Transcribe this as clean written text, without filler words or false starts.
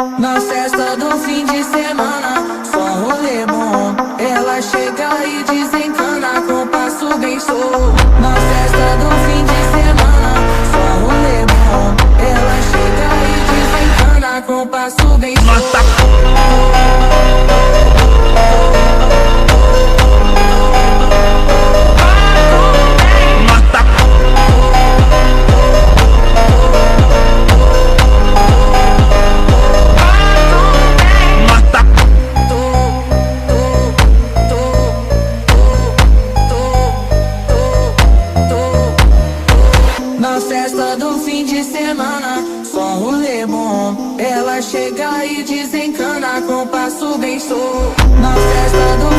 Na festa do fim de semana, só rolê bom. Ela chega e desencana com passo bem solto. Na festa do fim de semana, só rolê bom. Ela chega e desencana com passo bem solto. Na festa do fim de semana, só rolê bom. Ela chega e desencana com passo bem solto. Na festa do